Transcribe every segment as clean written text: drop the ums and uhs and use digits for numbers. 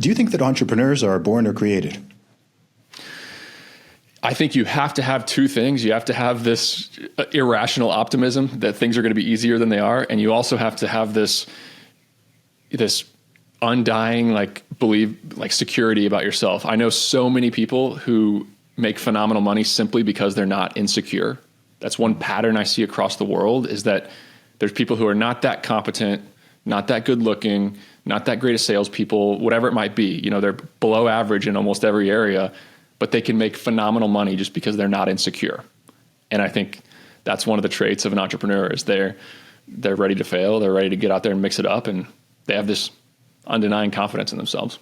Do you think that entrepreneurs are born or created? I think you have to have two things. You have to have this irrational optimism that things are going to be easier than they are. And you also have to have this undying, security about yourself. I know so many people who make phenomenal money simply because they're not insecure. That's one pattern I see across the world, is that there's people who are not that competent, not that good looking, not that great of salespeople, whatever it might be. They're below average in almost every area, but they can make phenomenal money just because they're not insecure. And I think that's one of the traits of an entrepreneur, is they're ready to fail. They're ready to get out there and mix it up. And they have this undenying confidence in themselves.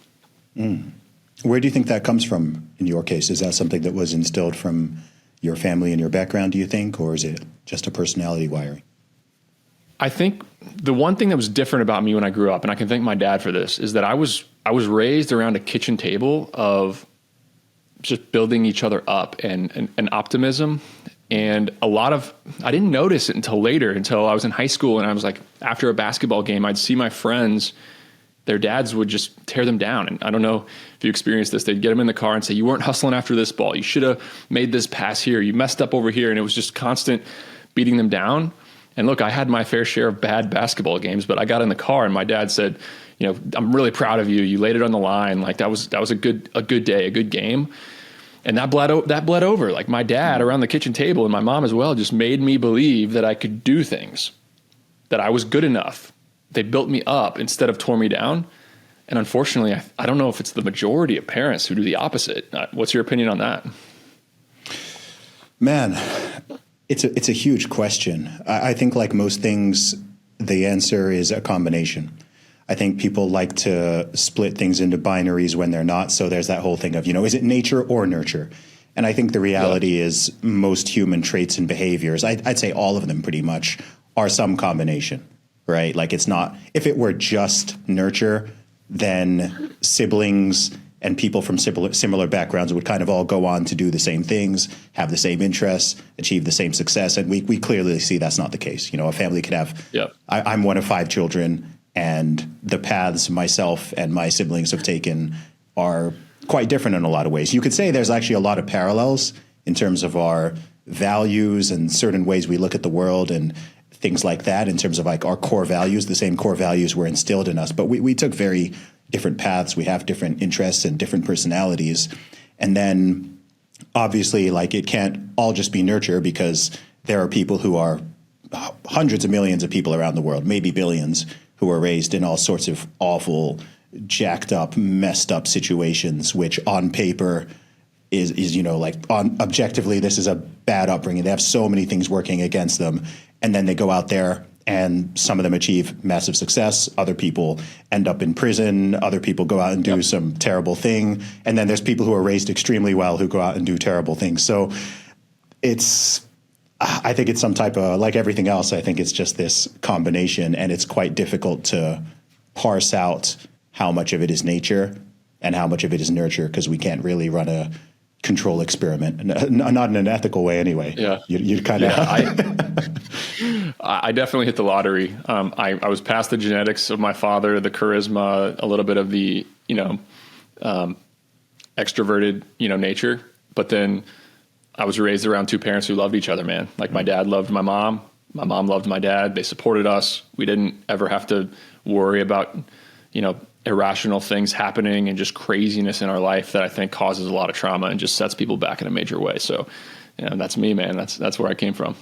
Where do you think that comes from in your case? Is that something that was instilled from your family and your background, do you think, or is it just a personality wiring? I think the one thing that was different about me when I grew up, and I can thank my dad for this, is that I was raised around a kitchen table of just building each other up and optimism. And I didn't notice it until later, until I was in high school. And I was like, after a basketball game, I'd see my friends, their dads would just tear them down. And I don't know if you experienced this. They'd get them in the car and say, you weren't hustling after this ball. You should have made this pass here. You messed up over here. And it was just constant beating them down. And look, I had my fair share of bad basketball games, but I got in the car and my dad said, I'm really proud of you. You laid it on the line. Like that was a good day, a good game. And that bled over. Like my dad around the kitchen table and my mom as well just made me believe that I could do things, that I was good enough. They built me up instead of tore me down. And unfortunately, I don't know if it's the majority of parents who do the opposite. What's your opinion on that? Man, it's a huge question. I think, like most things, the answer is a combination. I think people like to split things into binaries when they're not. So there's that whole thing of, is it nature or nurture? And I think the reality is most human traits and behaviors, I'd say all of them pretty much, are some combination, right? Like it's not, if it were just nurture, then siblings and people from similar backgrounds would kind of all go on to do the same things, have the same interests, achieve the same success. And we clearly see that's not the case. A family could have, I'm one of 5 children, and the paths myself and my siblings have taken are quite different in a lot of ways. You could say there's actually a lot of parallels in terms of our values and certain ways we look at the world and things like that, in terms of like our core values. The same core values were instilled in us, but we took very different paths. We have different interests and different personalities. And then obviously, like, it can't all just be nurture, because there are people who are hundreds of millions of people around the world, maybe billions, who are raised in all sorts of awful, jacked up, messed up situations, which on paper is objectively, this is a bad upbringing. They have so many things working against them. And then they go out there and some of them achieve massive success. Other people end up in prison. Other people go out and do some terrible thing. And then there's people who are raised extremely well who go out and do terrible things. So I think it's some type of, like everything else, I think it's just this combination, and it's quite difficult to parse out how much of it is nature and how much of it is nurture, because we can't really run a control experiment, not in an ethical way anyway. Yeah. You kind of... I definitely hit the lottery. I was past the genetics of my father, the charisma, a little bit of the, extroverted, nature, but then I was raised around 2 parents who loved each other, man. Like my dad loved my mom loved my dad. They supported us. We didn't ever have to worry about, irrational things happening and just craziness in our life that I think causes a lot of trauma and just sets people back in a major way. So, that's me, man. That's where I came from.